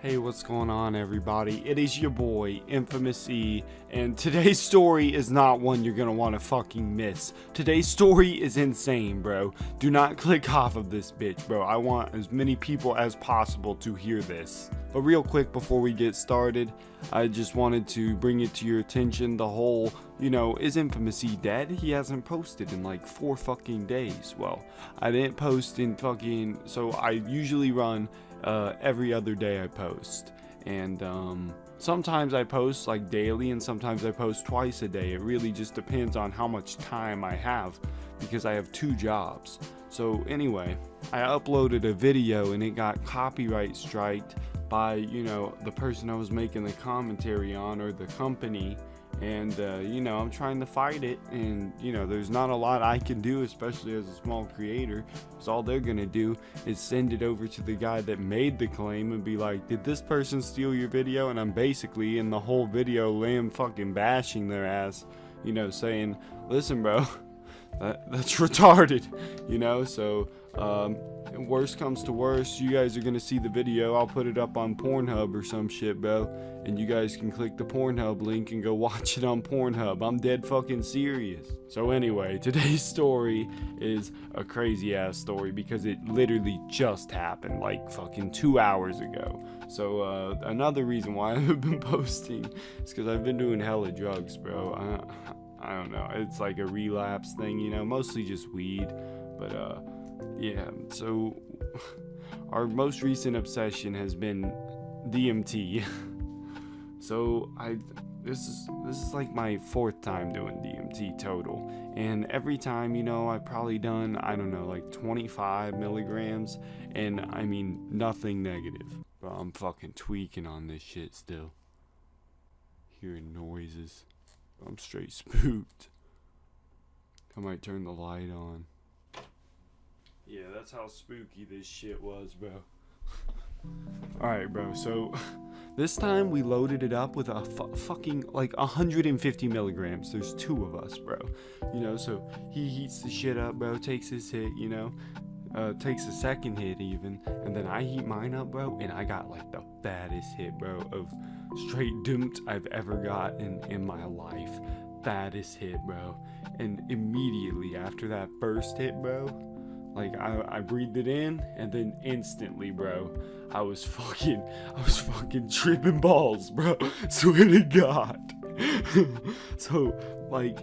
Hey, what's going on, everybody? It is your boy, Infamous E, and today's story is not one you're gonna want to fucking miss. Today's story is insane, bro. Do not click off of this bitch, bro. I want as many people as possible to hear this. But real quick, before we get started, I just wanted to bring it to your attention, the whole, is Infamous E dead? He hasn't posted in like 4 fucking days. Well, I didn't post in so I usually run every other day I post, and sometimes I post like daily and sometimes I post twice a day. It really just depends on how much time I have, because I have 2 jobs. So anyway, I uploaded a video and it got copyright striked by the person I was making the commentary on, or the company. And I'm trying to fight it, and there's not a lot I can do, especially as a small creator, because all they're gonna do is send it over to the guy that made the claim and be like, did this person steal your video? And I'm basically in the whole video fucking bashing their ass, saying, listen, bro, that's retarded, so worst comes to worst, you guys are gonna see the video. I'll put it up on Pornhub or some shit, bro, and you guys can click the Pornhub link and go watch it on Pornhub. I'm dead fucking serious. So anyway, today's story is a crazy ass story because it literally just happened like fucking 2 hours ago. So another reason why I haven't been posting is because I've been doing hella drugs, bro. I don't know, it's like a relapse thing, mostly just weed, but yeah, so our most recent obsession has been DMT. So this is like my 4th time doing DMT total, and every time I've probably done, I don't know, like 25 milligrams, and I mean nothing negative, but I'm fucking tweaking on this shit still, hearing noises. I'm straight spooked. I might turn the light on. Yeah, that's how spooky this shit was, bro. Alright, bro, so this time we loaded it up with a fucking like 150 milligrams. There's 2 of us, bro. So he heats the shit up, bro, takes his hit, takes a second hit even, and then I heat mine up, bro, and I got like the fattest hit, bro, of straight doomed I've ever gotten in my life. Fattest hit, bro. And immediately after that first hit, bro, like I breathed it in, and then instantly, bro, I was fucking tripping balls, bro. Swear to God. So like,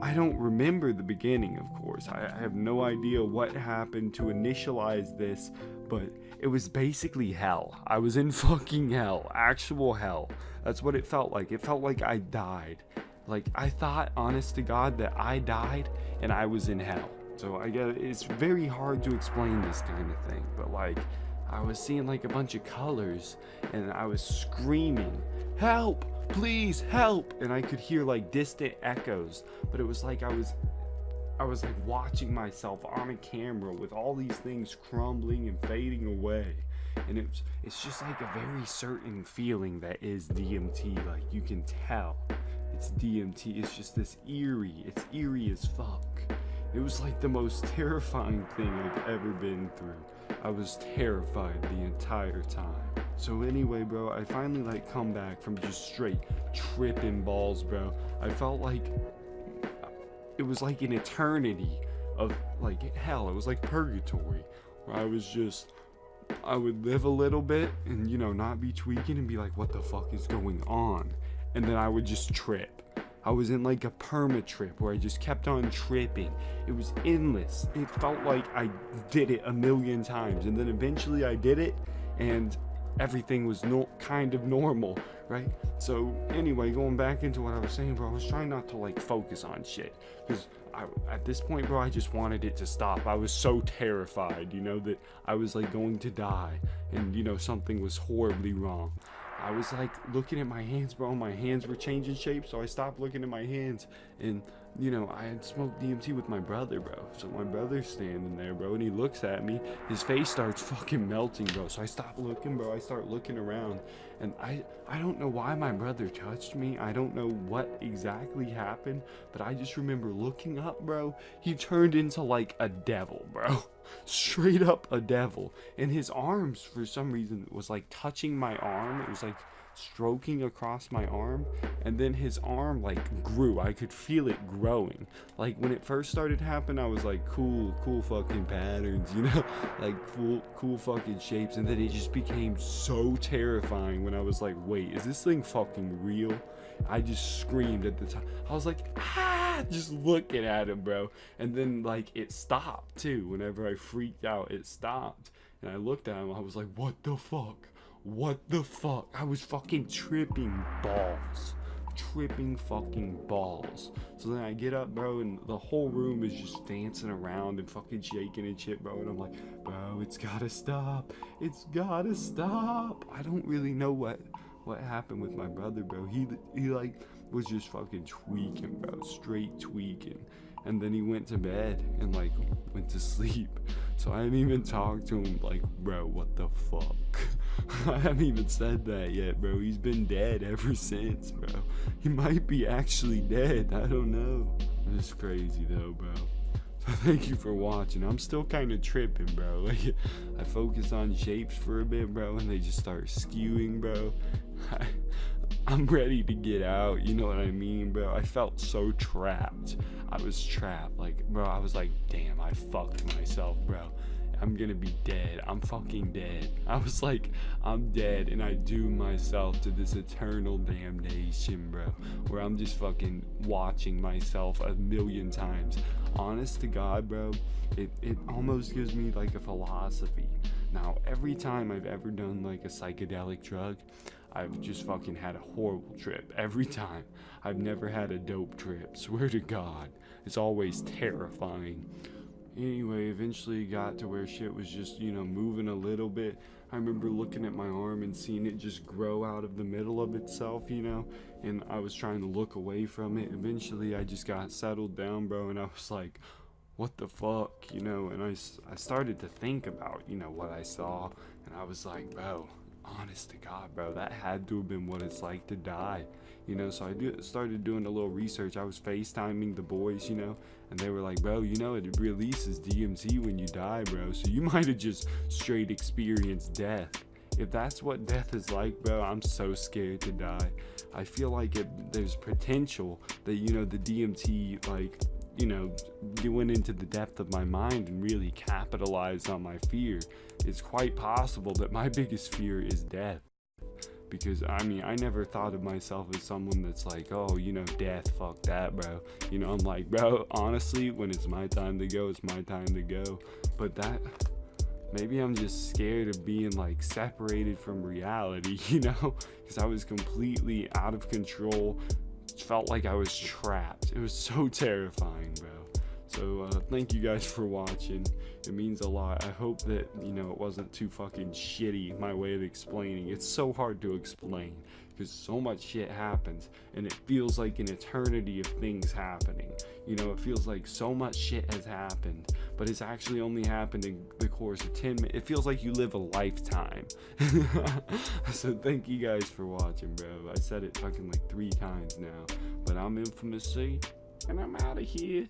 I don't remember the beginning, of course. I have no idea what happened to initialize this, but it was basically hell. I was in fucking hell, actual hell. That's what it felt like. It felt like I died. Like, I thought, honest to God, that I died and I was in hell. So I guess it's very hard to explain this kind of thing, but like, I was seeing like a bunch of colors, and I was screaming, help, please help, and I could hear like distant echoes, but it was like I was like watching myself on a camera with all these things crumbling and fading away, and it's just like a very certain feeling that is DMT. Like, you can tell it's DMT. It's just this it's eerie as fuck. It was like the most terrifying thing I've ever been through. I was terrified the entire time. So anyway, bro, I finally like come back from just straight tripping balls, bro. I felt like it was like an eternity of like hell. It was like purgatory, where I would live a little bit and not be tweaking and be like, what the fuck is going on? And then I would just trip. I was in like a Permatrip where I just kept on tripping. It was endless. It felt like I did it a million times, and then eventually I did it and everything was kind of normal, right? So anyway, going back into what I was saying, bro, I was trying not to like focus on shit, because at this point, bro, I just wanted it to stop. I was so terrified, that I was like going to die, and something was horribly wrong. I was like looking at my hands, bro. My hands were changing shape, so I stopped looking at my hands, and you know, I had smoked DMT with my brother, bro. So my brother's standing there, bro, and he looks at me. His face starts fucking melting, bro. So I stop looking, bro. I start looking around, and I don't know why my brother touched me. I don't know what exactly happened, but I just remember looking up, bro. He turned into like a devil, bro. Straight up a devil. And his arms, for some reason, was like touching my arm. It was like stroking across my arm, and then his arm like grew. I could feel it growing. Like when it first started happening, I was like, cool fucking patterns, you know, like cool fucking shapes, and then it just became so terrifying when I was like, wait, is this thing fucking real? I just screamed at the time. I was like, ah, just looking at him, bro. And then like it stopped too. Whenever I freaked out, it stopped, and I looked at him. I was like, what the fuck? What the fuck? I was fucking tripping balls. Tripping fucking balls. So then I get up, bro, and the whole room is just dancing around and fucking shaking and shit, bro. And I'm like, bro, it's gotta stop. It's gotta stop. I don't really know what happened with my brother, bro. He like was just fucking tweaking, bro. Straight tweaking. And then he went to bed and like went to sleep. So I didn't even talk to him like, bro, what the fuck? I haven't even said that yet, bro. He's been dead ever since, bro. He might be actually dead. I don't know. It's crazy though, bro. So thank you for watching. I'm still kind of tripping, bro. Like I focus on shapes for a bit, bro, and they just start skewing, bro. I'm ready to get out, you know what I mean, bro? I felt so trapped. I was trapped, like, bro, I was like, damn, I fucked myself, bro. I'm gonna be dead. I'm fucking dead. I was like, I'm dead, and I doom myself to this eternal damnation, bro, where I'm just fucking watching myself a million times. Honest to God, bro, it almost gives me like a philosophy. Now, every time I've ever done like a psychedelic drug, I've just fucking had a horrible trip. Every time. I've never had a dope trip. Swear to God. It's always terrifying. Anyway, eventually got to where shit was just, you know, moving a little bit. I remember looking at my arm and seeing it just grow out of the middle of itself, you know, and I was trying to look away from it. Eventually I just got settled down, bro, and I was like, what the fuck, you know, and I started to think about, you know, what I saw, and I was like, bro, honest to God, bro, that had to have been what it's like to die, you know. So I started doing a little research. I was FaceTiming the boys, you know, and they were like, bro, you know, it releases DMT when you die, bro, so you might have just straight experienced death. If that's what death is like, bro, I'm so scared to die. I feel like there's potential that, you know, the DMT, like, you know, went into the depth of my mind and really capitalized on my fear. It's quite possible that my biggest fear is death. Because, I mean, I never thought of myself as someone that's like, oh, you know, death, fuck that, bro. You know, I'm like, bro, honestly, when it's my time to go, it's my time to go. But maybe I'm just scared of being, like, separated from reality, you know? Because I was completely out of control. Felt like I was trapped. It was so terrifying, bro. So thank you guys for watching. It means a lot. I hope that, you know, it wasn't too fucking shitty, my way of explaining. It's so hard to explain because so much shit happens and it feels like an eternity of things happening. You know, it feels like so much shit has happened, but it's actually only happened in the course of 10 minutes. It feels like you live a lifetime. So thank you guys for watching, bro. I said it fucking like 3 times now, but I'm Infamous C, and I'm out of here.